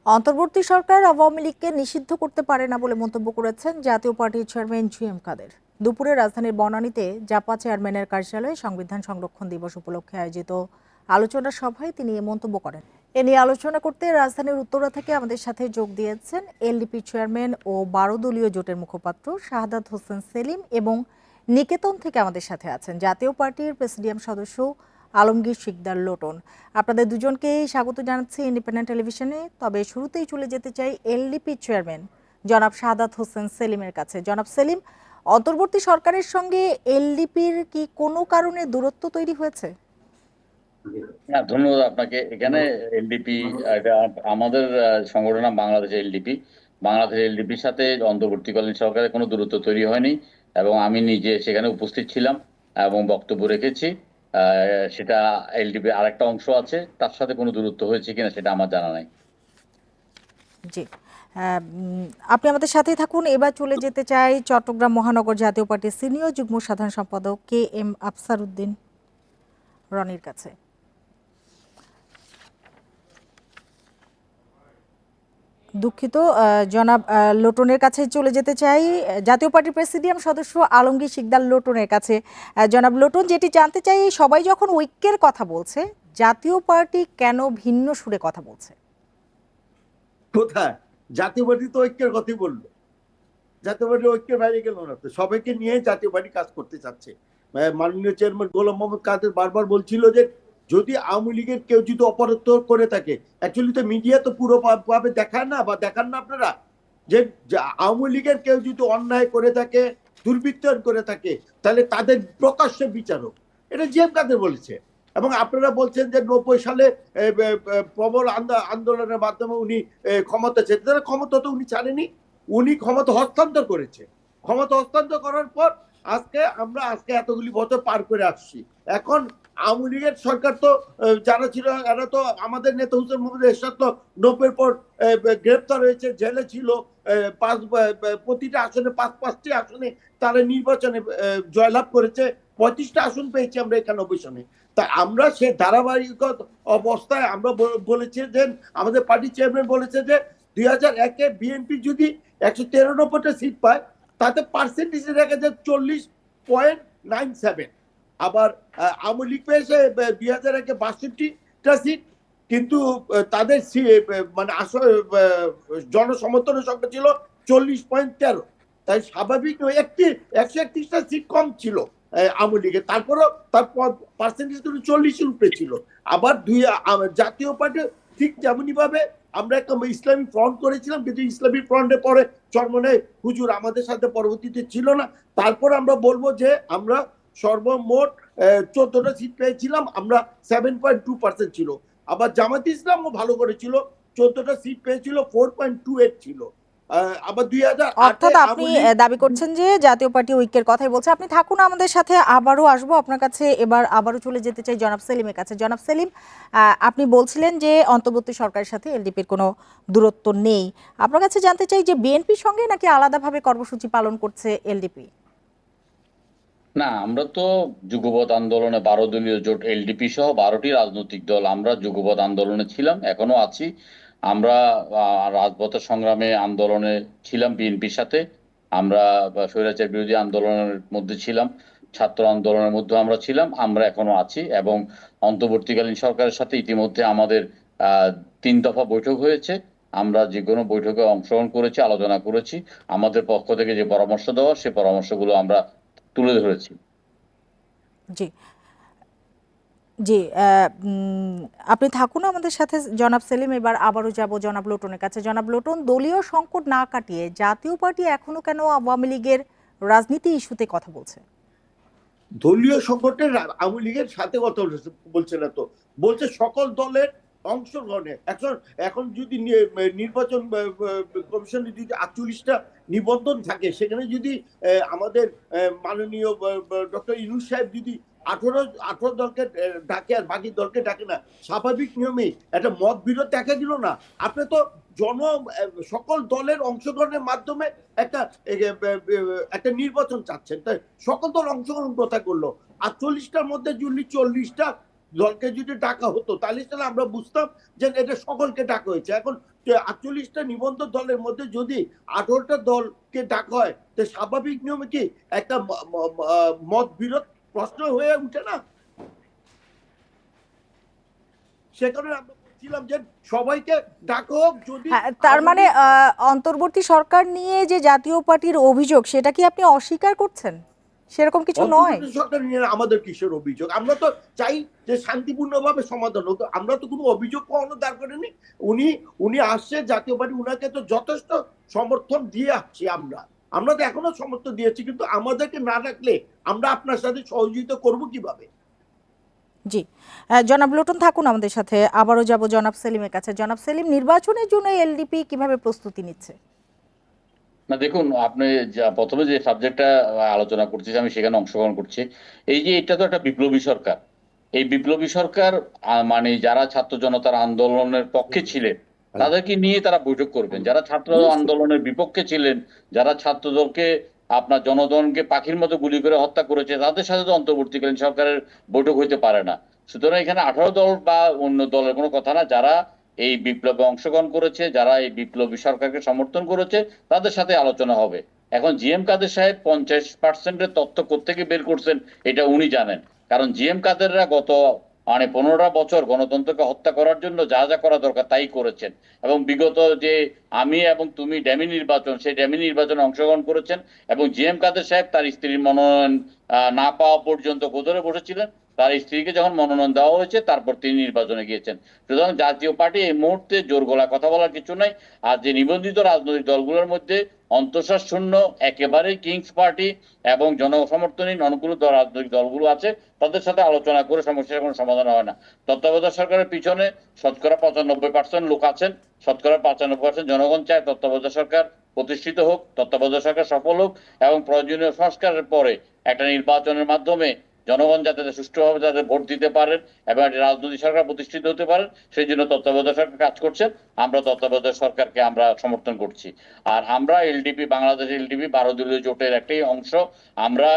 অন্তর্বর্তী সরকার আওয়ামী লীগকে নিষিদ্ধ করতে পারে না বলে মন্তব্য করেছেন জাতীয় পার্টির চেয়ারম্যান জি.এম. কাদের। দুপুরে রাজধানীর বনানীতে জাপা চেয়ারম্যানের কার্যালয়ে সংবিধান সংরক্ষণ দিবস উপলক্ষে আয়োজিত আলোচনা সভায় তিনি এ মন্তব্য করেন। এ নিয়ে আলোচনা করতে রাজধানীর উত্তরা থেকে আমাদের সাথে যোগ দিয়েছেন এলডিপি চেয়ারম্যান ও 12 দলীয় জোটের মুখপাত্র শাহাদাত হোসেন সেলিম এবং নিকেতন থেকে আমাদের সাথে আছেন জাতীয় পার্টির প্রেসিডিয়াম সদস্য আলমগীর শিকদার লোটন। আপনাদের দুজনকেই স্বাগত জানাচ্ছি ইন্ডিপেন্ডেন্ট টেলিভিশনে। তবে শুরুতেই চলে যেতে চাই এলডিপি চেয়ারম্যান জনাব শাহাদাত হোসেন সেলিমের কাছে। জনাব সেলিম, অন্তর্বর্তী সরকারের সঙ্গে এলডিপির কি কোনো কারণে দূরত্ব তৈরি হয়েছে? হ্যাঁ, ধন্যবাদ আপনাকে। এখানে এলডিপি আমাদের সংগঠন বাংলাদেশ এলডিপি। বাংলাদেশ এলডিপির সাথে অন্তর্বর্তীকালীন সরকারের কোনো দূরত্ব তৈরি হয়নি এবং আমি নিজে সেখানে উপস্থিত ছিলাম এবং বক্তব্য রেখেছি। সেটা এলডিপি আরেকটা অংশ আছে, তার সাথে কোনো দূরত্ব হয়েছে কিনা সেটা আমার জানা নাই। জি, আপনি আমাদের সাথেই থাকুন। এবার চলে যেতে চাই চট্টগ্রাম মহানগর জাতীয় পার্টির সিনিয়র যুগ্ম সাধারণ সম্পাদক KM আফসার উদ্দিন রনির কাছে। দুঃখিত, জনাব লোটনের কাছে চলে যেতে চাই জাতীয় পার্টির প্রেসিডিয়াম সদস্য আলমগীর শিকদার লোটনের কাছে। জনাব লোটন, যেটি জানতে চাই, সবাই যখন ঐক্যের কথা বলছে, জাতীয় পার্টি কেন ভিন্ন সুরে কথা বলছে? কোথায় জাতীয় পার্টি তো ঐক্যের কথাই বললো। জাতীয় পার্টি ঐক্যের বাইরে গেল না তো, সবাইকে নিয়ে জাতীয় পার্টি কাজ করতে চাচ্ছে। মাননীয় চেয়ারম্যান গোলাম মোহাম্মদ কাদের বারবার বলছিল যে যদি আওয়ামী লীগের কেউ যদি অপরাধ করে থাকে, অ্যাকচুয়ালি তো মিডিয়া তো পুরো ভাবে দেখায় না বা দেখান না আপনারা, যে আওয়ামী লীগের কেউ যদি অন্যায় করে থাকে, দুর্বৃত্তায়ন করে থাকে, তাহলে তাদের প্রকাশ্যে বিচার হোক। এটা জি.এম. কাদের বলেছে। এবং আপনারা বলছেন যে 90 সালে প্রবল আন্দোলনের মাধ্যমে উনি ক্ষমতা ছেড়ে, ক্ষমতা তো উনি ছাড়েনি, উনি ক্ষমতা হস্তান্তর করেছে। ক্ষমতা হস্তান্তর করার পর আজকে এতগুলি বছর পার করে আসছি। এখন আওয়ামী লীগের সরকার তো যারা ছিল এরা তো, আমাদের নেতা হুসেন মোহাম্মদ এরশাদ তো 90-এর পর গ্রেপ্তার হয়েছে, জেলে ছিল। প্রতিটা আসনে পাঁচটি আসনে তারা নির্বাচনে জয়লাভ করেছে। 35টা আসন পেয়েছি আমরা 91 সনে। তা আমরা সে ধারাবাহিক অবস্থায় আমরা বলেছি যে, আমাদের পার্টি চেয়ারম্যান বলেছে যে 2001-এ বিএনপি যদি 193টা সিট পায়, তাতে পার্সেন্টেজ দেখা যায় 40.97। আবার আওয়ামী লীগ পেয়েছে 2001-এ 62টা সিট, কিন্তু তাদের মানে জনসমর্থনের সংখ্যা ছিল 40.13। তাই স্বাভাবিক 131টা সিট কম ছিল আওয়ামী লীগের, তারপরেও তার পার্সেন্টেজ 40-এর উপরে ছিল। আবার জাতীয় পার্টি ঠিক তেমনি ভাবে আমরা একটা ইসলামিক ফ্রন্ট করেছিলাম, কিন্তু ইসলামিক ফ্রন্টের পরে চরমনে হুজুর আমাদের সাথে পরবর্তীতে ছিল না। তারপর আমরা বলবো যে আমরা সর্বমোট 14টা সিট পেয়েছিলাম, আমরা 7.2% ছিল। আবার জামাত ইসলামও ভালো করেছিল, 14টা সিট পেয়েছিল, 4.28 ছিল। আবার 2008 অর্থাৎ আপনি দাবি করছেন যে জাতীয় পার্টি ঐক্যের কথাই বলছে। আপনি থাকুন আমাদের সাথে, আবারও আসবো আপনার কাছে। এবার আবারও চলে যেতে চাই জনাব সেলিমের কাছে। জনাব সেলিম, আপনি বলছিলেন যে অন্তর্বর্তী সরকারের সাথে এলডিপির কোনো দূরত্ব নেই। আপনার কাছে জানতে চাই যে বিএনপির সঙ্গে নাকি আলাদাভাবে কর্মসূচি পালন করছে এলডিপি? না, আমরা তো যুগপৎ আন্দোলনে 12 দলীয় জোট এলডিপি সহ 12টি রাজনৈতিক দল আমরা যুগপৎ আন্দোলনে ছিলাম, এখনো আছি। আমরা রাজপথের সংগ্রামে আন্দোলনে ছিলাম বিএনপির সাথে। আমরা স্বৈরাচার বিরোধী আন্দোলনের মধ্যে ছিলাম, ছাত্র আন্দোলনের মধ্যে আমরা ছিলাম, আমরা এখনো আছি। এবং অন্তর্বর্তীকালীন সরকারের সাথে ইতিমধ্যে আমাদের 3 দফা বৈঠক হয়েছে। আমরা যে কোনো বৈঠকে অংশগ্রহণ করেছি, আলোচনা করেছি। আমাদের পক্ষ থেকে যে পরামর্শ দেওয়া, সেই পরামর্শগুলো আমরা তুলে ধরেছি। জি জি, আপনি থাকুন আমাদের সাথে জনাব সেলিম। এবার আবারও যাব জনাব লোটনের কাছে। জনাব লোটন, দলীয় সংকট না কাটিয়ে জাতীয় পার্টি এখনো কেন আওয়ামী লীগের রাজনীতি ইস্যুতে কথা বলছে? দলীয় সংগঠনের আওয়ামী লীগের সাথে কথা বলছে না তো, বলছে সকল দলের অংশগ্রহণে। এখন যদি নির্বাচন কমিশনে যদি 48টা নিবন্ধন থাকে, সেখানে যদি আমাদের মাননীয় ডক্টর ইউনূস সাহেব যদি 18 দলকে ডাকে আর বাকি দলকে ডাকে না, স্বাভাবিক নিয়মে একটা মত বিরোধ দেখা দিল না। আপনি তো সকল দলের অংশগ্রহণের মাধ্যমে একটা একটা নির্বাচন চাচ্ছেন, তাই সকল দল অংশগ্রহণ কথা করলো। 48টার মধ্যে যদি 40টা দলকে যদি ডাকা হতো, তাহলে আমরা বুঝতাম যে এটা সকলকে ডাকা হয়েছে। এখন 48টা নিবন্ধন দলের মধ্যে যদি 18টা দলকে ডাকা হয় তো স্বাভাবিক নিয়মে কি একটা মত বিরোধ প্রশ্ন হয়ে উঠে না? সে কারণে আমরা বলছিলাম যে সবাইকে ডাকা হোক। যদি হ্যাঁ, তার মানে অন্তর্বর্তী সরকার নিয়ে যে জাতীয় পার্টির অভিযোগ সেটা কি আপনি অস্বীকার করছেন? সেরকম কিছু নয়। অন্তর্বর্তী সরকার নিয়ে আমাদের কিসের অভিযোগ? আমরা তো চাই যে শান্তিপূর্ণভাবে সমাধান হোক। আমরা তো কোনো অভিযোগ কখনো দাঁড় করিনি। উনি আসছে জাতীয় পার্টি, উনাকে তো যথেষ্ট সমর্থন দিয়ে আসছি আমরা তো এখনো সমর্থন দিয়েছি, কিন্তু আমাদেরকে না রাখলে আমরা আপনার সাথে সহযোগিতা করব কিভাবে? জি, জনাব লোটন থাকুন আমাদের সাথে। আবারও যাব জনাব সেলিমের কাছে। জনাব সেলিম, নির্বাচনের জন্য এলডিপি কিভাবে প্রস্তুতি নিচ্ছে? না দেখুন, আপনি প্রথমে যে সাবজেক্টটা আলোচনা করতেছি আমি সেখানে অংশগ্রহণ করছি। এই যে এটা তো একটা বিপ্লবী সরকার। এই বিপ্লবী সরকার মানে যারা ছাত্র জনতার আন্দোলনের পক্ষে ছিলেন তাদেরকে নিয়ে তারা বৈঠক করবেন। যারা ছাত্র আন্দোলনের বিপক্ষে ছিলেন, যারা ছাত্রদলকে আপনার জনগণকে পাখির মতো গুলি করে হত্যা করেছে, তাদের সাথে তো অন্তর্বর্তীকালীন সরকারের বৈঠক হইতে পারে না। সুতরাং এখানে 18 দল বা অন্য দলের কোনো কথা না। যারা এই বিপ্লবে অংশগ্রহণ করেছে, যারা এই বিপ্লবী সরকারকে সমর্থন করেছে, তাদের সাথে আলোচনা হবে। এখন জিএম কাদের সাহেব 50%-এর তথ্য কোত্থেকে বের করছেন এটা উনি জানেন। কারণ জিএম কাদেররা গত 15টা বছর গণতন্ত্রকে হত্যা করার জন্য যা যা করা দরকার তাই করেছেন। এবং বিগত যে আমি এবং তুমি ড্যামি নির্বাচন, সেই ড্যামি নির্বাচনে অংশগ্রহণ করেছেন। এবং জিএম কাদের সাহেব তার স্ত্রীর মনোনয়ন না পাওয়া পর্যন্ত গোদরে বসেছিলেন। তার স্ত্রীকে যখন মনোনয়ন দেওয়া হয়েছে তারপর তিনি নির্বাচনে গিয়েছেন। সুতরাং জাতীয় পার্টি এই মুহূর্তে জোর গলায় কথা বলার কিছু নাই। আর যে নিবন্ধিত রাজনৈতিক দলগুলোর মধ্যে অন্তঃসার শূন্য একেবারেই কিংস পার্টি এবং জনসমর্থনীন অনুকূল রাজনৈতিক দলগুলো আছে, তাদের সাথে আলোচনা করে সমস্যার কোনো সমাধান হয় না। তত্ত্বাবধায়ক সরকারের পিছনে শতকরা 95% লোক আছেন। শতকরা 95% জনগণ চায় তত্ত্বাবধায়ক সরকার প্রতিষ্ঠিত হোক, তত্ত্বাবধায়ক সরকার সফল হোক এবং প্রয়োজনীয় সংস্কারের পরে একটা নির্বাচনের মাধ্যমে জনগণ যাতে সুষ্ঠুভাবে তাদের ভোট দিতে পারেন এবং একটি রাজনৈতিক সরকার প্রতিষ্ঠিত হতে পারেন, সেই জন্য তত্ত্বাবধায়ক সরকার কাজ করছেন। আমরা তত্ত্বাবধায়ক সরকারকে আমরা সমর্থন করছি। আর আমরা এলডিপি, বাংলাদেশ এলডিপি 12 দলীয় জোটের একটি অংশ। আমরা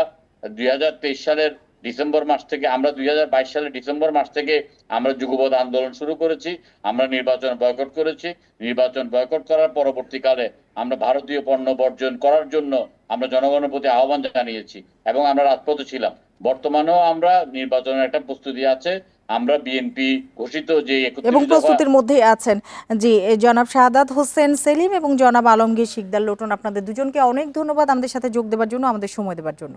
2023 সালের ডিসেম্বর মাস থেকে, আমরা 2022 সালের ডিসেম্বর মাস থেকে আমরা যুগপৎ আন্দোলন শুরু করেছি। আমরা নির্বাচন বয়কট করেছি। নির্বাচন বয়কট করার পরবর্তীকালে আমরা ভারতীয় পণ্য বর্জন করার জন্য আমরা জনগণের প্রতি আহ্বান জানিয়েছি এবং আমরা রাজপথে ছিলাম। বর্তমানেও আমরা নির্বাচনের একটা প্রস্তুতি আছে। আমরা বিএনপি ঘোষিত যে এবং প্রস্তুতির মধ্যেই আছেন। জি, জনাব শাহাদাত হোসেন সেলিম এবং জনাব আলমগীর শিকদার লোটন, আপনাদের দুজনকে অনেক ধন্যবাদ আমাদের সাথে যোগ দেওয়ার জন্য, আমাদের সময় দেওয়ার জন্য।